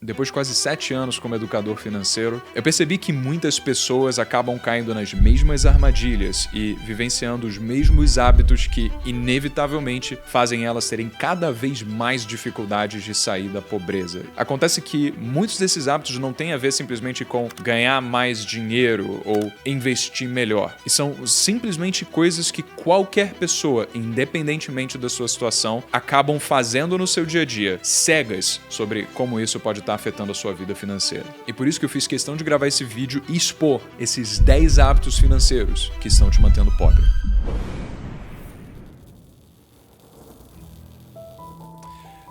depois de quase 7 anos como educador financeiro, eu percebi que muitas pessoas acabam caindo nas mesmas armadilhas e vivenciando os mesmos hábitos que, inevitavelmente, fazem elas terem cada vez mais dificuldades de sair da pobreza. Acontece que muitos desses hábitos não têm a ver simplesmente com ganhar mais dinheiro ou investir melhor. E são simplesmente coisas que qualquer pessoa, independentemente da sua situação, acabam fazendo no seu dia a dia, cegas sobre como isso pode estar afetando a sua vida financeira. E por isso que eu fiz questão de gravar esse vídeo e expor esses 10 hábitos financeiros que estão te mantendo pobre.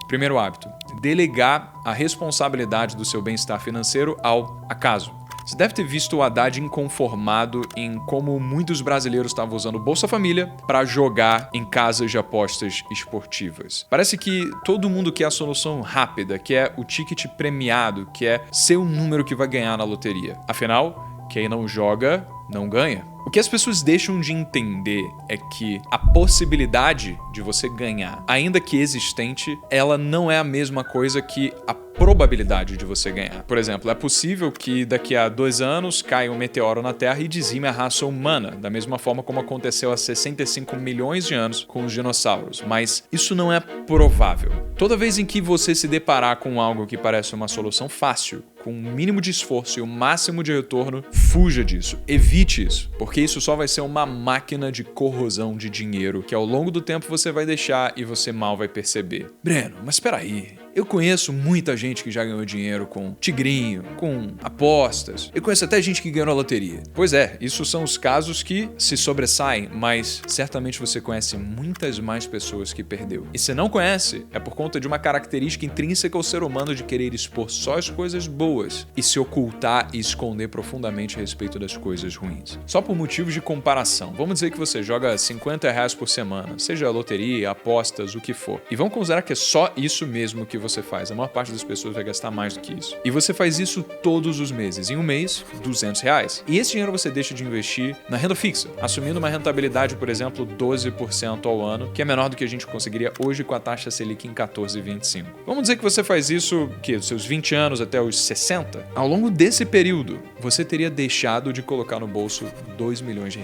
Primeiro hábito: delegar a responsabilidade do seu bem-estar financeiro ao acaso. Você deve ter visto o Haddad inconformado em como muitos brasileiros estavam usando o Bolsa Família para jogar em casas de apostas esportivas. Parece que todo mundo quer a solução rápida, quer o ticket premiado, quer ser o número que vai ganhar na loteria. Afinal, quem não joga, não ganha. O que as pessoas deixam de entender é que a possibilidade de você ganhar, ainda que existente, ela não é a mesma coisa que a probabilidade de você ganhar. Por exemplo, é possível que daqui a 2 anos caia um meteoro na Terra e dizime a raça humana, da mesma forma como aconteceu há 65 milhões de anos com os dinossauros, mas isso não é provável. Toda vez em que você se deparar com algo que parece uma solução fácil, com o mínimo de esforço e o máximo de retorno, fuja disso, evite isso, porque isso só vai ser uma máquina de corrosão de dinheiro que ao longo do tempo você vai deixar e você mal vai perceber. Breno, mas espera aí. Eu conheço muita gente que já ganhou dinheiro com tigrinho, com apostas. Eu conheço até gente que ganhou na loteria. Pois é, isso são os casos que se sobressaem, mas certamente você conhece muitas mais pessoas que perdeu. E se não conhece, é por conta de uma característica intrínseca ao ser humano de querer expor só as coisas boas e se ocultar e esconder profundamente a respeito das coisas ruins. Só por motivos de comparação. Vamos dizer que você joga R$50 por semana, seja loteria, apostas, o que for. E vamos considerar que é só isso mesmo que você faz. A maior parte das pessoas vai gastar mais do que isso. E você faz isso todos os meses. Em um mês, R$200. E esse dinheiro você deixa de investir na renda fixa, assumindo uma rentabilidade, por exemplo, 12% ao ano, que é menor do que a gente conseguiria hoje com a taxa Selic em 14,25. Vamos dizer que você faz isso, dos seus 20 anos até os 60? Ao longo desse período, você teria deixado de colocar no bolso R$2 milhões.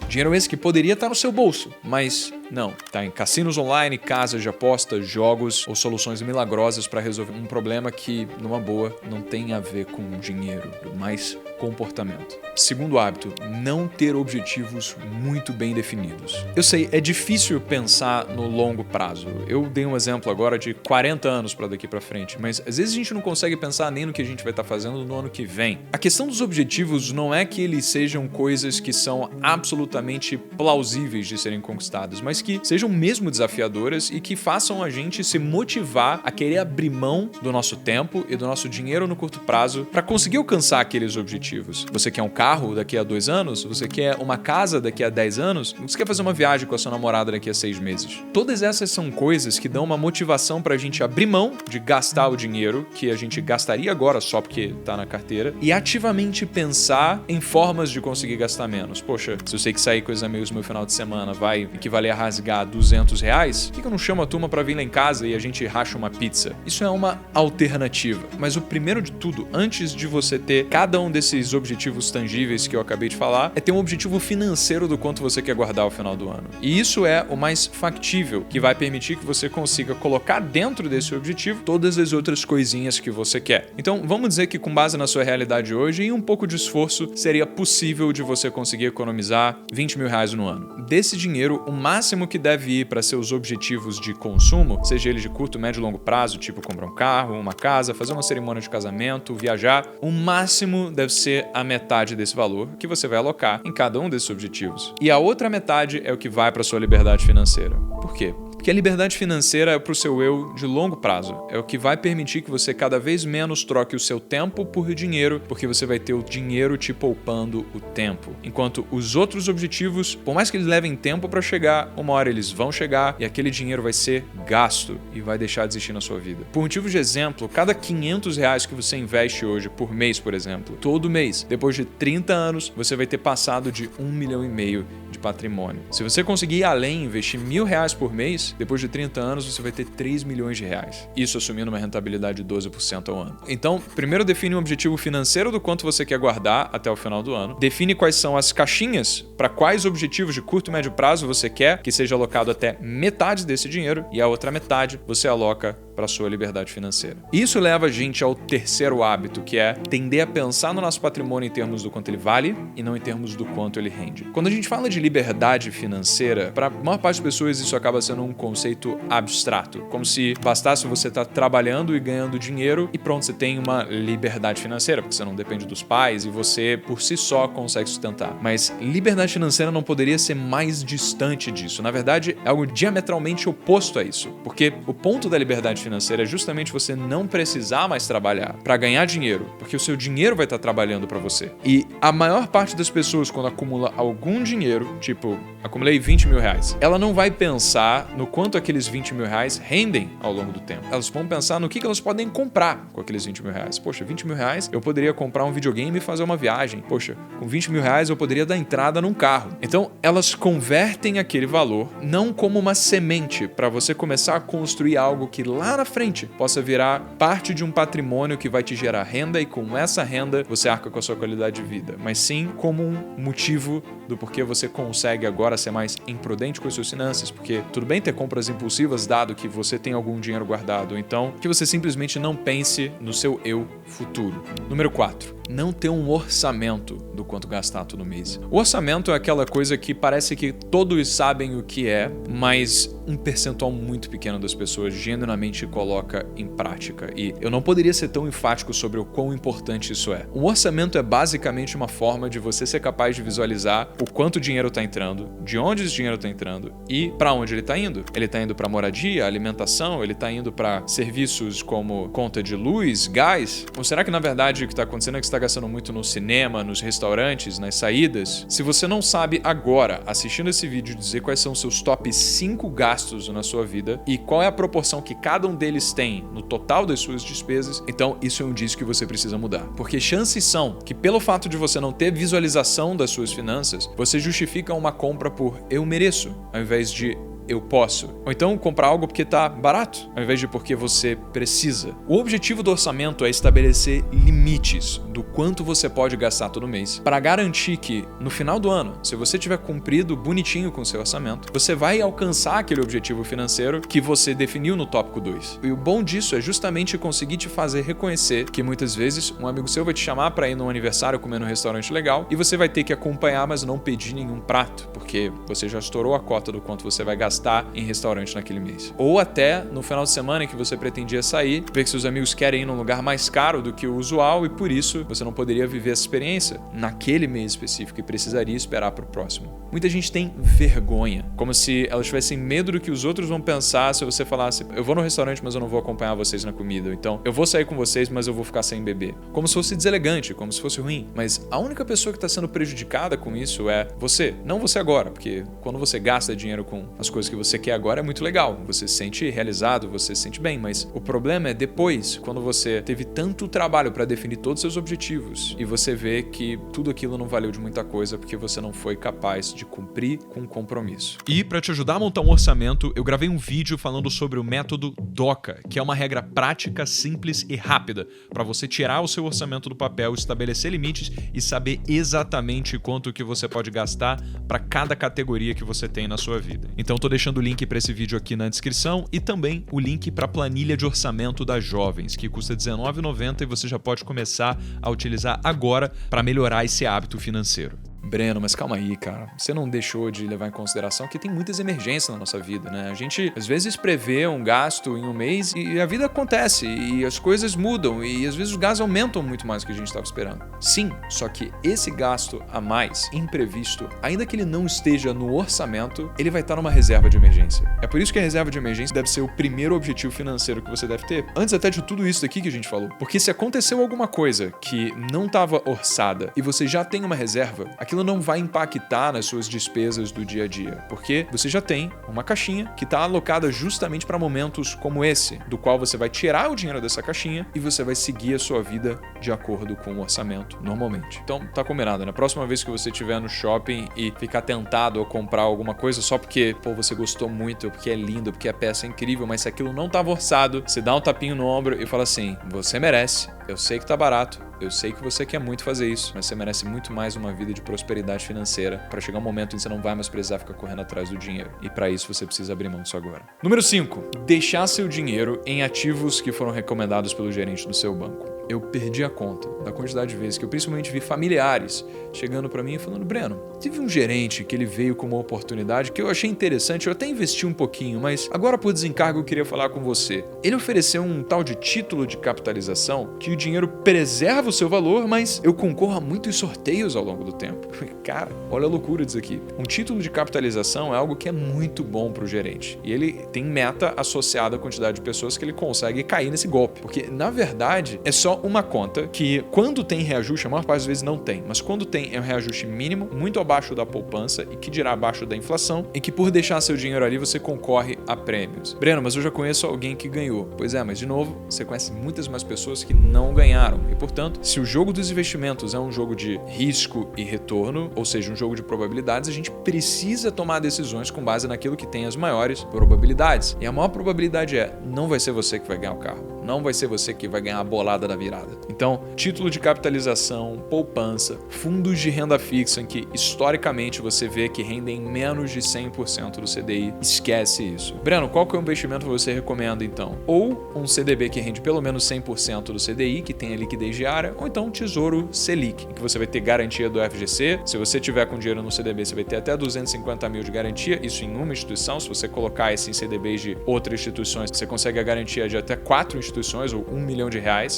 Dinheiro esse que poderia estar no seu bolso, mas não, está em cassinos online, casas de apostas, jogos ou soluções milagrosas para resolver um problema que, numa boa, não tem a ver com dinheiro, mas comportamento. Segundo hábito, não ter objetivos muito bem definidos. Eu sei, é difícil pensar no longo prazo. Eu dei um exemplo agora de 40 anos para daqui para frente, mas às vezes a gente não consegue pensar nem no que a gente vai estar fazendo no ano que vem. A questão dos objetivos não é que eles sejam coisas que são absolutamente plausíveis de serem conquistadas, mas que sejam mesmo desafiadoras e que façam a gente se motivar a querer abrir mão do nosso tempo e do nosso dinheiro no curto prazo para conseguir alcançar aqueles objetivos. Você quer um carro daqui a 2 anos? Você quer uma casa daqui a 10 anos? Você quer fazer uma viagem com a sua namorada daqui a 6 meses? Todas essas são coisas que dão uma motivação pra gente abrir mão de gastar o dinheiro que a gente gastaria agora só porque tá na carteira e ativamente pensar em formas de conseguir gastar menos. Poxa, se eu sei que sair com os amigos no meu final de semana vai equivaler a rasgar R$200, por que eu não chamo a turma pra vir lá em casa e a gente racha uma pizza? Isso é uma alternativa. Mas o primeiro de tudo, antes de você ter cada um desses objetivos tangíveis que eu acabei de falar, é ter um objetivo financeiro do quanto você quer guardar ao final do ano. E isso é o mais factível, que vai permitir que você consiga colocar dentro desse objetivo todas as outras coisinhas que você quer. Então, vamos dizer que com base na sua realidade hoje e um pouco de esforço, seria possível de você conseguir economizar R$20 mil no ano. Desse dinheiro, o máximo que deve ir para seus objetivos de consumo, seja ele de curto, médio e longo prazo, tipo comprar um carro, uma casa, fazer uma cerimônia de casamento, viajar, o máximo deve ser a metade desse valor que você vai alocar em cada um desses objetivos. E a outra metade é o que vai para sua liberdade financeira. Por quê? Porque a liberdade financeira é para o seu eu de longo prazo. É o que vai permitir que você cada vez menos troque o seu tempo por dinheiro, porque você vai ter o dinheiro te poupando o tempo. Enquanto os outros objetivos, por mais que eles levem tempo para chegar, uma hora eles vão chegar e aquele dinheiro vai ser gasto e vai deixar de existir na sua vida. Por motivo de exemplo, cada R$500 que você investe hoje por mês, por exemplo, todo mês, depois de 30 anos, você vai ter passado de R$1,5 milhão de patrimônio. Se você conseguir ir além e investir R$1.000 por mês, depois de 30 anos você vai ter 3 milhões de reais. Isso assumindo uma rentabilidade de 12% ao ano. Então, primeiro define um objetivo financeiro do quanto você quer guardar até o final do ano. Define quais são as caixinhas para quais objetivos de curto e médio prazo você quer que seja alocado até metade desse dinheiro e a outra metade você aloca para a sua liberdade financeira. Isso leva a gente ao terceiro hábito, que é tender a pensar no nosso patrimônio em termos do quanto ele vale e não em termos do quanto ele rende. Quando a gente fala de liberdade financeira, para a maior parte das pessoas isso acaba sendo um conceito abstrato, como se bastasse você estar trabalhando e ganhando dinheiro e pronto, você tem uma liberdade financeira, porque você não depende dos pais e você por si só consegue sustentar. Mas liberdade financeira não poderia ser mais distante disso. Na verdade, é algo diametralmente oposto a isso, porque o ponto da liberdade financeira é justamente você não precisar mais trabalhar para ganhar dinheiro, porque o seu dinheiro vai estar trabalhando para você. E a maior parte das pessoas, quando acumula algum dinheiro, tipo, acumulei 20 mil reais, ela não vai pensar no quanto aqueles 20 mil reais rendem ao longo do tempo. Elas vão pensar no que elas podem comprar com aqueles 20 mil reais. Poxa, 20 mil reais eu poderia comprar um videogame e fazer uma viagem. Poxa, com 20 mil reais eu poderia dar entrada num carro. Então, elas convertem aquele valor não como uma semente para você começar a construir algo que lá na frente possa virar parte de um patrimônio que vai te gerar renda e com essa renda você arca com a sua qualidade de vida, mas sim como um motivo do porquê você consegue agora ser mais imprudente com as suas finanças, porque tudo bem ter compras impulsivas dado que você tem algum dinheiro guardado, então que você simplesmente não pense no seu eu futuro. Número 4. Não ter um orçamento do quanto gastar todo mês. O orçamento é aquela coisa que parece que todos sabem o que é, mas um percentual muito pequeno das pessoas genuinamente coloca em prática. E eu não poderia ser tão enfático sobre o quão importante isso é. Um orçamento é basicamente uma forma de você ser capaz de visualizar o quanto dinheiro está entrando, de onde esse dinheiro está entrando e para onde ele está indo. Ele está indo para moradia, alimentação, ele está indo para serviços como conta de luz, gás? Ou será que na verdade o que está acontecendo é que você está gastando muito no cinema, nos restaurantes, nas saídas? Se você não sabe agora, assistindo esse vídeo, dizer quais são os seus top 5 gastos na sua vida e qual é a proporção que cada um deles tem no total das suas despesas, então isso é um indício que você precisa mudar. Porque chances são que pelo fato de você não ter visualização das suas finanças, você justifica uma compra por eu mereço, ao invés de eu posso. Ou então comprar algo porque tá barato, ao invés de porque você precisa. O objetivo do orçamento é estabelecer limites do quanto você pode gastar todo mês, para garantir que, no final do ano, se você tiver cumprido bonitinho com o seu orçamento, você vai alcançar aquele objetivo financeiro que você definiu no tópico 2. E o bom disso é justamente conseguir te fazer reconhecer que muitas vezes um amigo seu vai te chamar para ir num aniversário comer num restaurante legal e você vai ter que acompanhar, mas não pedir nenhum prato, porque você já estourou a cota do quanto você vai gastar em restaurante naquele mês. Ou até no final de semana em que você pretendia sair, ver que seus amigos querem ir num lugar mais caro do que o usual e por isso você não poderia viver essa experiência naquele mês específico e precisaria esperar para o próximo. Muita gente tem vergonha, como se elas tivessem medo do que os outros vão pensar se você falasse: eu vou no restaurante, mas eu não vou acompanhar vocês na comida. Então, eu vou sair com vocês, mas eu vou ficar sem beber. Como se fosse deselegante, como se fosse ruim. Mas a única pessoa que está sendo prejudicada com isso é você. Não você agora, porque quando você gasta dinheiro com as coisas que você quer agora é muito legal. Você se sente realizado, você se sente bem. Mas o problema é depois, quando você teve tanto trabalho para definir todos os seus objetivos e você vê que tudo aquilo não valeu de muita coisa porque você não foi capaz de cumprir com o compromisso. E para te ajudar a montar um orçamento, eu gravei um vídeo falando sobre o método DOCA, que é uma regra prática, simples e rápida para você tirar o seu orçamento do papel, estabelecer limites e saber exatamente quanto que você pode gastar para cada categoria que você tem na sua vida. Então tô deixando o link para esse vídeo aqui na descrição e também o link para a planilha de orçamento das jovens, que custa R$19,90 e você já pode começar a utilizar agora para melhorar esse hábito financeiro. Breno, mas calma aí, cara. Você não deixou de levar em consideração que tem muitas emergências na nossa vida, né? A gente, às vezes, prevê um gasto em um mês e a vida acontece e as coisas mudam e, às vezes, os gastos aumentam muito mais do que a gente estava esperando. Sim, só que esse gasto a mais, imprevisto, ainda que ele não esteja no orçamento, ele vai estar numa reserva de emergência. É por isso que a reserva de emergência deve ser o primeiro objetivo financeiro que você deve ter, antes até de tudo isso daqui que a gente falou. Porque se aconteceu alguma coisa que não estava orçada e você já tem uma reserva, aquilo aquilo não vai impactar nas suas despesas do dia a dia, porque você já tem uma caixinha que está alocada justamente para momentos como esse, do qual você vai tirar o dinheiro dessa caixinha e você vai seguir a sua vida de acordo com o orçamento normalmente. Então tá combinado, né? Próxima vez que você estiver no shopping e ficar tentado a comprar alguma coisa só porque, pô, você gostou muito, porque é lindo, porque a peça é incrível, mas se aquilo não tava orçado, você dá um tapinho no ombro e fala assim: você merece, eu sei que tá barato, eu sei que você quer muito fazer isso, mas você merece muito mais uma vida de prosperidade financeira para chegar um momento em que você não vai mais precisar ficar correndo atrás do dinheiro. E para isso você precisa abrir mão disso agora. Número 5. Deixar seu dinheiro em ativos que foram recomendados pelo gerente do seu banco. Eu perdi a conta da quantidade de vezes que eu principalmente vi familiares chegando para mim e falando: Breno, tive um gerente que ele veio com uma oportunidade que eu achei interessante, eu até investi um pouquinho, mas agora por desencargo eu queria falar com você. Ele ofereceu um tal de título de capitalização que o dinheiro preserva o seu valor, mas eu concorro a muitos sorteios ao longo do tempo. Cara, olha a loucura disso aqui. Um título de capitalização é algo que é muito bom para o gerente e ele tem meta associada à quantidade de pessoas que ele consegue cair nesse golpe, porque na verdade é só uma conta que, quando tem reajuste, a maior parte das vezes não tem, mas quando tem é um reajuste mínimo, muito abaixo da poupança e que dirá abaixo da inflação, e que por deixar seu dinheiro ali você concorre a prêmios. Breno, mas eu já conheço alguém que ganhou. Pois é, mas de novo, você conhece muitas mais pessoas que não ganharam e, portanto, se o jogo dos investimentos é um jogo de risco e retorno, ou seja, um jogo de probabilidades, a gente precisa tomar decisões com base naquilo que tem as maiores probabilidades. E a maior probabilidade não vai ser você que vai ganhar o carro. Não vai ser você que vai ganhar a bolada da virada. Então, título de capitalização, poupança, fundos de renda fixa em que historicamente você vê que rendem menos de 100% do CDI, esquece isso. Breno, qual que é o investimento que você recomenda então? Ou um CDB que rende pelo menos 100% do CDI, que tem a liquidez diária, ou então um Tesouro Selic, em que você vai ter garantia do FGC. Se você tiver com dinheiro no CDB, você vai ter até 250 mil de garantia, isso em uma instituição. Se você colocar esse em CDBs de outras instituições, você consegue a garantia de até 4 instituições ou R$1 milhão.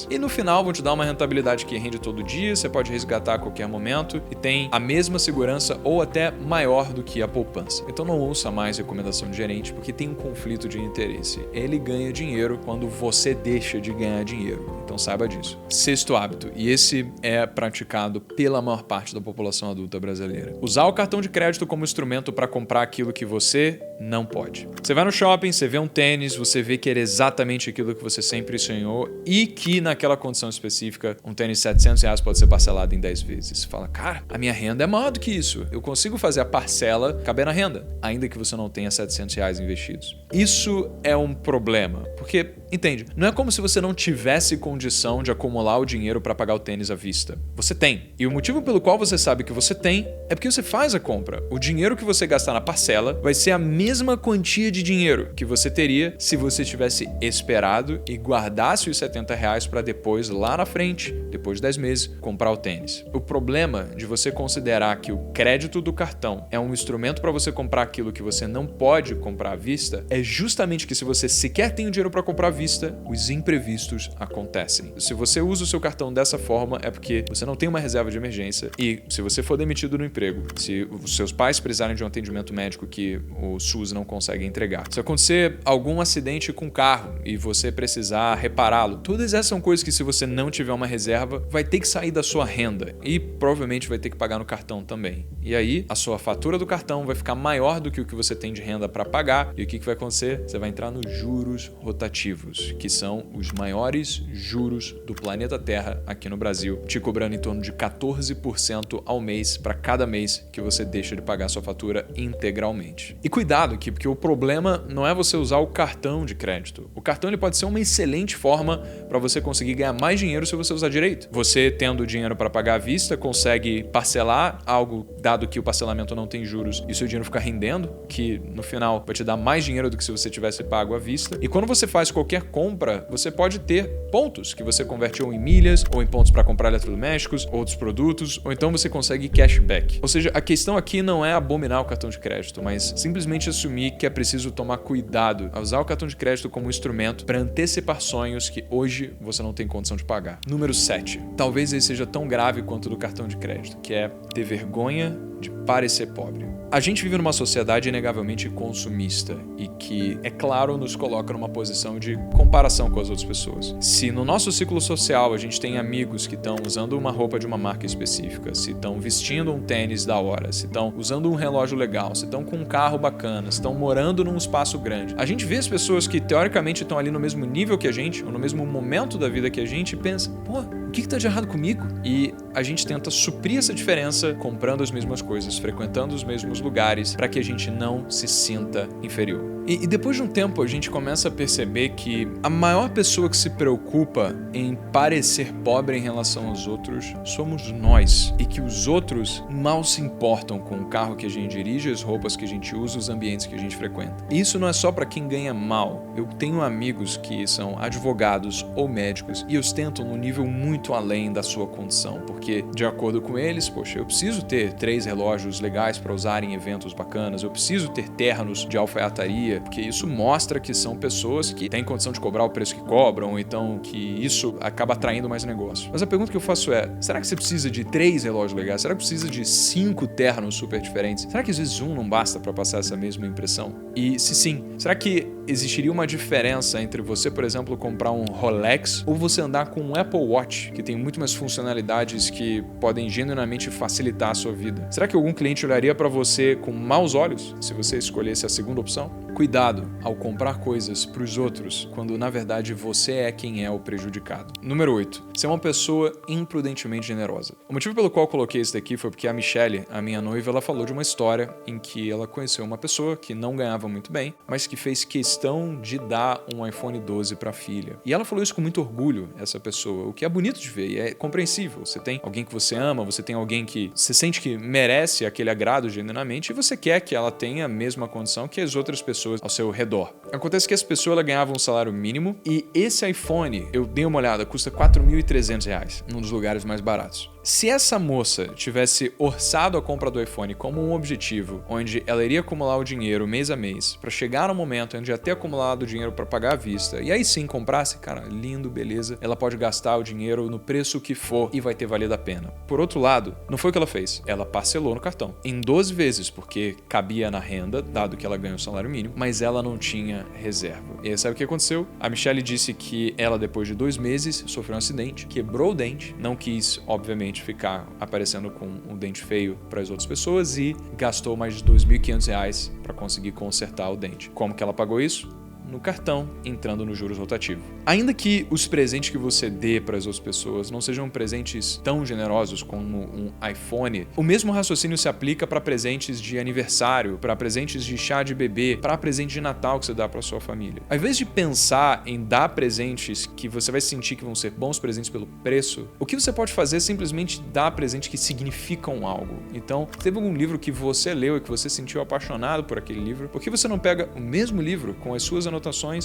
E no final vão te dar uma rentabilidade que rende todo dia, você pode resgatar a qualquer momento e tem a mesma segurança ou até maior do que a poupança. Então não ouça mais recomendação de gerente, porque tem um conflito de interesse. Ele ganha dinheiro quando você deixa de ganhar dinheiro. Então saiba disso. Sexto hábito, e esse é praticado pela maior parte da população adulta brasileira: usar o cartão de crédito como instrumento para comprar aquilo que você não pode. Você vai no shopping, você vê um tênis, você vê que era exatamente aquilo que você sempre sonhou e que naquela condição específica um tênis de R$700 pode ser parcelado em 10 vezes. Você fala: cara, a minha renda é maior do que isso. Eu consigo fazer a parcela caber na renda, ainda que você não tenha R$700 investidos. Isso é um problema, porque, entende, não é como se você não tivesse condição de acumular o dinheiro para pagar o tênis à vista. Você tem. E o motivo pelo qual você sabe que você tem é porque você faz a compra. O dinheiro que você gastar na parcela vai ser a mesma quantia de dinheiro que você teria se você tivesse esperado e guardasse os R$70 para depois, lá na frente, depois de 10 meses, comprar o tênis. O problema de você considerar que o crédito do cartão é um instrumento para você comprar aquilo que você não pode comprar à vista é justamente que, se você sequer tem o dinheiro para comprar à vista, os imprevistos acontecem. Se você usa o seu cartão dessa forma, é porque você não tem uma reserva de emergência, e se você for demitido do emprego, se os seus pais precisarem de um atendimento médico que o SUS não consegue entregar, se acontecer algum acidente com o carro e você precisar repará-lo, todas essas são coisas que, se você não tiver uma reserva, vai ter que sair da sua renda e provavelmente vai ter que pagar no cartão também. E aí, a sua fatura do cartão vai ficar maior do que o que você tem de renda para pagar, e o que vai acontecer? Você vai entrar nos juros rotativos, que são os maiores juros do planeta Terra aqui no Brasil, te cobrando em torno de 14% ao mês para cada mês que você deixa de pagar sua fatura integralmente. E cuidado aqui, porque o problema não é você usar o cartão de crédito. O cartão ele pode ser uma excelente forma para você conseguir ganhar mais dinheiro se você usar direito. Você, tendo dinheiro para pagar à vista, consegue parcelar algo, dado que o parcelamento não tem juros, e o seu dinheiro fica rendendo, que no final vai te dar mais dinheiro do que se você tivesse pago à vista. E quando você faz qualquer compra, você pode ter pontos que você converte ou em milhas, ou em pontos para comprar eletrodomésticos, outros produtos, ou então você consegue cashback. Ou seja, a questão aqui não é abominar o cartão de crédito, mas simplesmente assumir que é preciso tomar cuidado a usar o cartão de crédito como instrumento para antecipar sonhos que hoje você não tem condição de pagar. Número 7. Talvez ele seja tão grave quanto o do cartão de crédito, que é ter vergonha de parecer pobre. A gente vive numa sociedade inegavelmente consumista e que, é claro, nos coloca numa posição de comparação com as outras pessoas. Se no nosso nosso ciclo social, a gente tem amigos que estão usando uma roupa de uma marca específica, se estão vestindo um tênis da hora, se estão usando um relógio legal, se estão com um carro bacana, se estão morando num espaço grande. A gente vê as pessoas que teoricamente estão ali no mesmo nível que a gente, ou no mesmo momento da vida que a gente, e pensa, pô, o que tá de errado comigo? E a gente tenta suprir essa diferença comprando as mesmas coisas, frequentando os mesmos lugares, para que a gente não se sinta inferior. E depois de um tempo, a gente começa a perceber que a maior pessoa que se preocupa em parecer pobre em relação aos outros somos nós. E que os outros mal se importam com o carro que a gente dirige, as roupas que a gente usa, os ambientes que a gente frequenta. E isso não é só para quem ganha mal. Eu tenho amigos que são advogados ou médicos e ostentam num nível muito além da sua condição. Porque, de acordo com eles, poxa, eu preciso ter 3 relógios legais para usar em eventos bacanas, eu preciso ter ternos de alfaiataria, porque isso mostra que são pessoas que têm condição de cobrar o preço que cobram, ou então que isso acaba atraindo mais negócio. Mas a pergunta que eu faço é, será que você precisa de 3 relógios legais? Será que precisa de 5 ternos super diferentes? Será que às vezes um não basta para passar essa mesma impressão? E se sim, será que existiria uma diferença entre você, por exemplo, comprar um Rolex ou você andar com um Apple Watch, que tem muito mais funcionalidades que podem genuinamente facilitar a sua vida? Será que algum cliente olharia para você com maus olhos se você escolhesse a segunda opção? Cuidado ao comprar coisas para os outros, quando na verdade você é quem é o prejudicado. Número 8. Ser uma pessoa imprudentemente generosa. O motivo pelo qual eu coloquei isso daqui foi porque a Michelle, a minha noiva, ela falou de uma história em que ela conheceu uma pessoa que não ganhava muito bem, mas que fez questão de dar um iPhone 12 para a filha. E ela falou isso com muito orgulho, essa pessoa, o que é bonito de ver e é compreensível. Você tem alguém que você ama, você tem alguém que você sente que merece aquele agrado genuinamente e você quer que ela tenha a mesma condição que as outras pessoas ao seu redor. Acontece que essa pessoa ela ganhava um salário mínimo e esse iPhone, eu dei uma olhada, custa R$4.300, num dos lugares mais baratos. Se essa moça tivesse orçado a compra do iPhone como um objetivo, onde ela iria acumular o dinheiro mês a mês, para chegar no momento onde já ter acumulado o dinheiro para pagar à vista, e aí sim comprasse, cara, lindo, beleza, ela pode gastar o dinheiro no preço que for e vai ter valido a pena. Por outro lado, não foi o que ela fez, ela parcelou no cartão, em 12 vezes, porque cabia na renda, dado que ela ganha o salário mínimo, mas ela não tinha reserva. E aí sabe o que aconteceu? A Michelle disse que ela, depois de 2 meses, sofreu um acidente, quebrou o dente, não quis, obviamente, ficar aparecendo com um dente feio para as outras pessoas e gastou mais de R$2.500 para conseguir consertar o dente. Como que ela pagou isso? No cartão, entrando no juros rotativo. Ainda que os presentes que você dê para as outras pessoas não sejam presentes tão generosos como um iPhone, o mesmo raciocínio se aplica para presentes de aniversário, para presentes de chá de bebê, para presente de Natal que você dá para sua família. Ao invés de pensar em dar presentes que você vai sentir que vão ser bons presentes pelo preço, o que você pode fazer é simplesmente dar presentes que significam algo. Então, teve algum livro que você leu e que você se sentiu apaixonado por aquele livro, por que você não pega o mesmo livro com as suas anotações,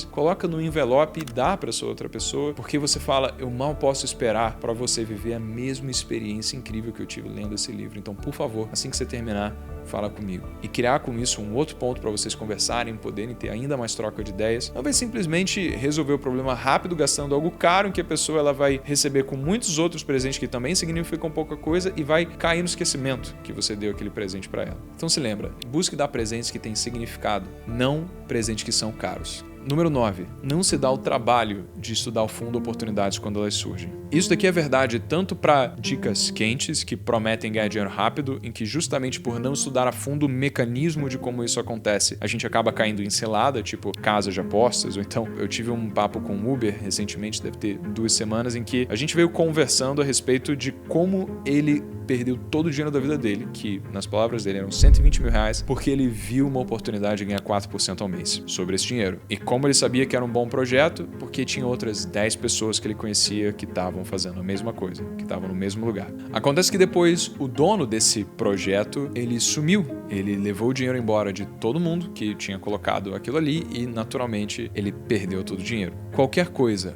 coloca no envelope e dá para essa outra pessoa, porque você fala, eu mal posso esperar para você viver a mesma experiência incrível que eu tive lendo esse livro. Então, por favor, assim que você terminar, fala comigo. E criar com isso um outro ponto para vocês conversarem, poderem ter ainda mais troca de ideias. Não vai simplesmente resolver o problema rápido gastando algo caro em que a pessoa ela vai receber com muitos outros presentes que também significam pouca coisa e vai cair no esquecimento que você deu aquele presente para ela. Então se lembra, busque dar presentes que têm significado, não presentes que são caros. Número 9. Não se dá o trabalho de estudar ao fundo oportunidades quando elas surgem. Isso daqui é verdade tanto para dicas quentes que prometem ganhar dinheiro rápido, em que justamente por não estudar a fundo o mecanismo de como isso acontece, a gente acaba caindo em cilada, tipo casa de apostas, ou então eu tive um papo com o Uber recentemente, deve ter 2 semanas, em que a gente veio conversando a respeito de como ele perdeu todo o dinheiro da vida dele, que nas palavras dele eram R$120 mil, porque ele viu uma oportunidade de ganhar 4% ao mês sobre esse dinheiro. E como ele sabia que era um bom projeto? Porque tinha outras 10 pessoas que ele conhecia que estavam fazendo a mesma coisa, que estavam no mesmo lugar. Acontece que depois o dono desse projeto, ele sumiu. Ele levou o dinheiro embora de todo mundo que tinha colocado aquilo ali e naturalmente ele perdeu todo o dinheiro. Qualquer coisa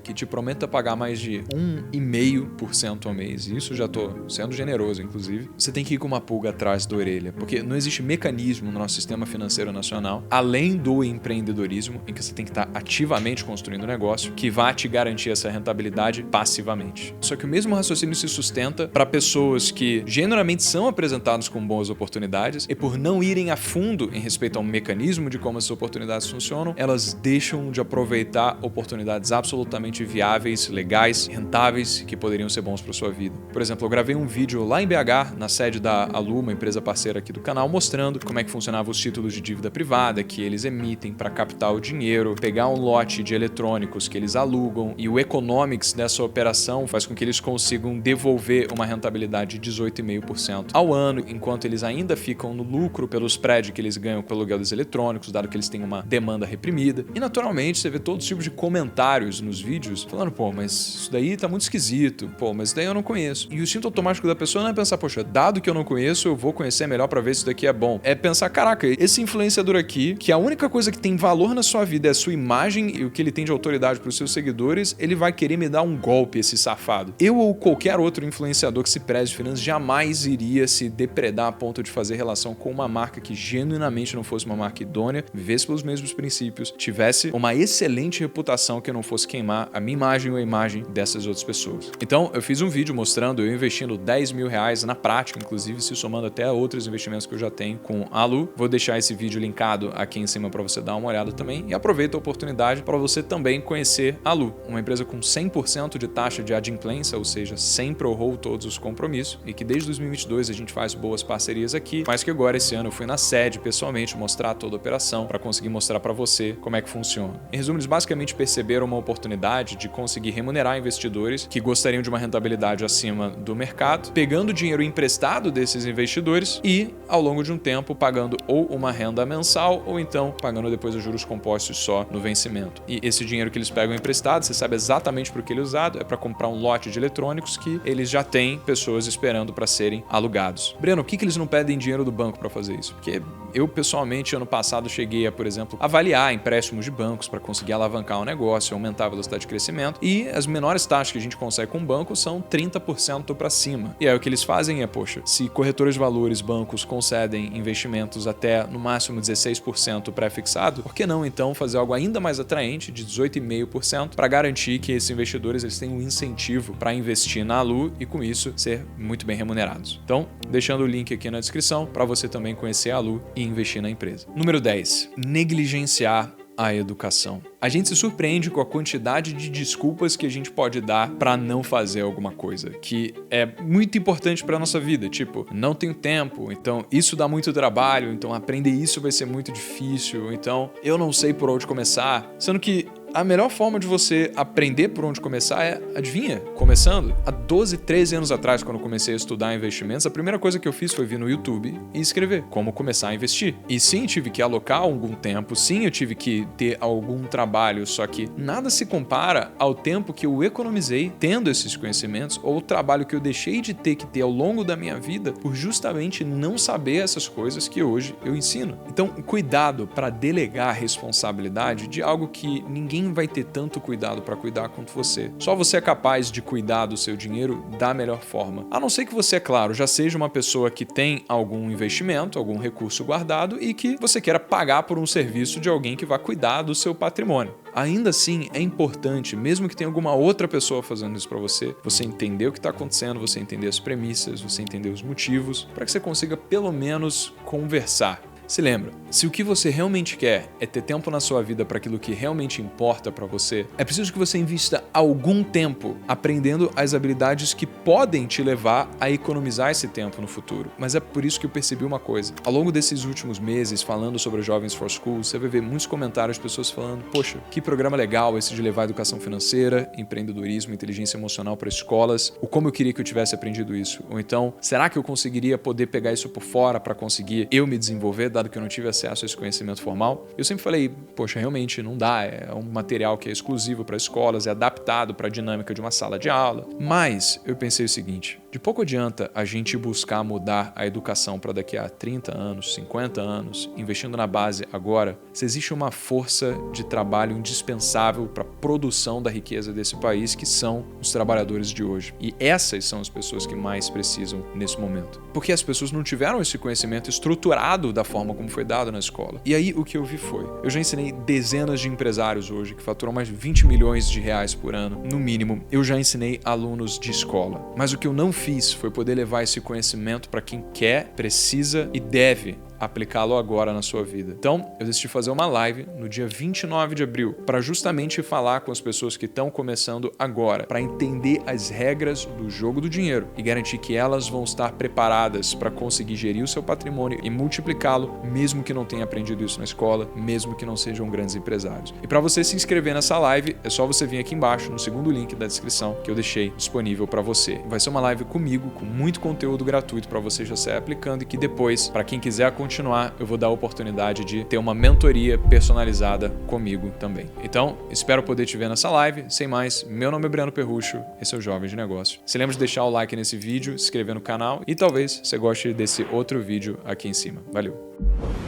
que te prometa pagar mais de 1,5% ao mês, e isso já estou sendo generoso, inclusive, você tem que ir com uma pulga atrás da orelha, porque não existe mecanismo no nosso sistema financeiro nacional, além do empreendedorismo, em que você tem que estar ativamente construindo um negócio, que vai te garantir essa rentabilidade passivamente. Só que o mesmo raciocínio se sustenta para pessoas que genuinamente são apresentadas com boas oportunidades e por não irem a fundo em respeito ao mecanismo de como essas oportunidades funcionam, elas deixam de aproveitar oportunidades absolutamente viáveis, legais, rentáveis, que poderiam ser bons para sua vida. Por exemplo, eu gravei um vídeo lá em BH, na sede da Alu, uma empresa parceira aqui do canal, mostrando como é que funcionava os títulos de dívida privada que eles emitem para captar o dinheiro, pegar um lote de eletrônicos que eles alugam, e o economics dessa operação faz com que eles consigam devolver uma rentabilidade de 18,5% ao ano, enquanto eles ainda ficam no lucro pelo spread que eles ganham pelo aluguel dos eletrônicos, dado que eles têm uma demanda reprimida. E naturalmente você vê todo tipo de comentários nos vídeos falando, pô, mas isso daí tá muito esquisito, pô, mas isso daí eu não conheço. E o instinto automático da pessoa não é pensar, poxa, dado que eu não conheço, eu vou conhecer melhor pra ver se isso daqui é bom. É pensar, caraca, esse influenciador aqui, que a única coisa que tem valor na sua vida é a sua imagem e o que ele tem de autoridade pros seus seguidores, ele vai querer me dar um golpe, esse safado. Eu ou qualquer outro influenciador que se preze de finanças jamais iria se depredar a ponto de fazer relação com uma marca que genuinamente não fosse uma marca idônea, vivesse pelos mesmos princípios, tivesse uma excelente reputação que eu não fosse queimar a minha imagem ou a imagem dessas outras pessoas. Então, eu fiz um vídeo mostrando eu investindo R$10 mil na prática, inclusive se somando até a outros investimentos que eu já tenho com a Alu. Vou deixar esse vídeo linkado aqui em cima para você dar uma olhada também e aproveita a oportunidade para você também conhecer a Alu, uma empresa com 100% de taxa de adimplência, ou seja, sempre honrou todos os compromissos e que desde 2022 a gente faz boas parcerias aqui, mas que agora esse ano eu fui na sede pessoalmente mostrar toda a operação para conseguir mostrar para você como é que funciona. Em resumo, eles basicamente perceberam uma oportunidade de conseguir remunerar investidores que gostariam de uma rentabilidade acima do mercado, pegando dinheiro emprestado desses investidores e, ao longo de um tempo, pagando ou uma renda mensal ou então pagando depois os juros compostos só no vencimento. E esse dinheiro que eles pegam emprestado, você sabe exatamente para o que ele é usado, é para comprar um lote de eletrônicos que eles já têm pessoas esperando para serem alugados. Breno, o que eles não pedem dinheiro do banco para fazer isso? Porque eu, pessoalmente, ano passado cheguei a, por exemplo, avaliar empréstimos de bancos para conseguir alavancar o negócio, aumentar a velocidade de crescimento, e as menores taxas que a gente consegue com o banco são 30% para cima. E aí o que eles fazem é, poxa, se corretores de valores, bancos concedem investimentos até no máximo 16% pré-fixado, por que não então fazer algo ainda mais atraente de 18,5% para garantir que esses investidores eles tenham um incentivo para investir na Alu e com isso ser muito bem remunerados. Então, deixando o link aqui na descrição para você também conhecer a Alu e investir na empresa. Número 10. Negligenciar a educação. A gente se surpreende com a quantidade de desculpas que a gente pode dar para não fazer alguma coisa, que é muito importante para nossa vida, tipo, não tenho tempo, então isso dá muito trabalho, então aprender isso vai ser muito difícil, então eu não sei por onde começar, sendo que a melhor forma de você aprender por onde começar é, adivinha, começando. Há 12, 13 anos atrás, quando eu comecei a estudar investimentos, a primeira coisa que eu fiz foi vir no YouTube e escrever como começar a investir. E sim, tive que alocar algum tempo, sim, eu tive que ter algum trabalho, só que nada se compara ao tempo que eu economizei tendo esses conhecimentos ou o trabalho que eu deixei de ter que ter ao longo da minha vida por justamente não saber essas coisas que hoje eu ensino. Então, cuidado para delegar a responsabilidade de algo que ninguém vai ter tanto cuidado para cuidar quanto você. Só você é capaz de cuidar do seu dinheiro da melhor forma. A não ser que você, é claro, já seja uma pessoa que tem algum investimento, algum recurso guardado e que você queira pagar por um serviço de alguém que vai cuidar do seu patrimônio. Ainda assim, é importante, mesmo que tenha alguma outra pessoa fazendo isso para você, você entender o que está acontecendo, você entender as premissas, você entender os motivos, para que você consiga pelo menos conversar. Se lembra, se o que você realmente quer é ter tempo na sua vida para aquilo que realmente importa para você, é preciso que você invista algum tempo aprendendo as habilidades que podem te levar a economizar esse tempo no futuro. Mas é por isso que eu percebi uma coisa. Ao longo desses últimos meses, falando sobre Jovens for School, você vai ver muitos comentários de pessoas falando, poxa, que programa legal esse de levar educação financeira, empreendedorismo, inteligência emocional para escolas, ou como eu queria que eu tivesse aprendido isso. Ou então, será que eu conseguiria poder pegar isso por fora para conseguir eu me desenvolver, dado que eu não tive acesso a esse conhecimento formal? Eu sempre falei, poxa, realmente não dá, é um material que é exclusivo para escolas, é adaptado para a dinâmica de uma sala de aula. Mas eu pensei o seguinte, de pouco adianta a gente buscar mudar a educação para daqui a 30 anos, 50 anos, investindo na base agora, se existe uma força de trabalho indispensável para a produção da riqueza desse país, que são os trabalhadores de hoje. E essas são as pessoas que mais precisam nesse momento. Porque as pessoas não tiveram esse conhecimento estruturado da forma forma como foi dado na escola. E aí o que eu vi foi, eu já ensinei dezenas de empresários hoje que faturam mais de 20 milhões de reais por ano, no mínimo. Eu já ensinei alunos de escola. Mas o que eu não fiz foi poder levar esse conhecimento para quem quer, precisa e deve aplicá-lo agora na sua vida. Então, eu decidi fazer uma live no dia 29 de abril para justamente falar com as pessoas que estão começando agora, para entender as regras do jogo do dinheiro e garantir que elas vão estar preparadas para conseguir gerir o seu patrimônio e multiplicá-lo, mesmo que não tenha aprendido isso na escola, mesmo que não sejam grandes empresários. E para você se inscrever nessa live, é só você vir aqui embaixo no segundo link da descrição que eu deixei disponível para você. Vai ser uma live comigo, com muito conteúdo gratuito para você já sair aplicando e que depois, para quem quiser continuar, eu vou dar a oportunidade de ter uma mentoria personalizada comigo também. Então, espero poder te ver nessa live. Sem mais, meu nome é Breno Perrucho, esse é o Jovem de Negócio. Se lembra de deixar o like nesse vídeo, se inscrever no canal e talvez você goste desse outro vídeo aqui em cima. Valeu!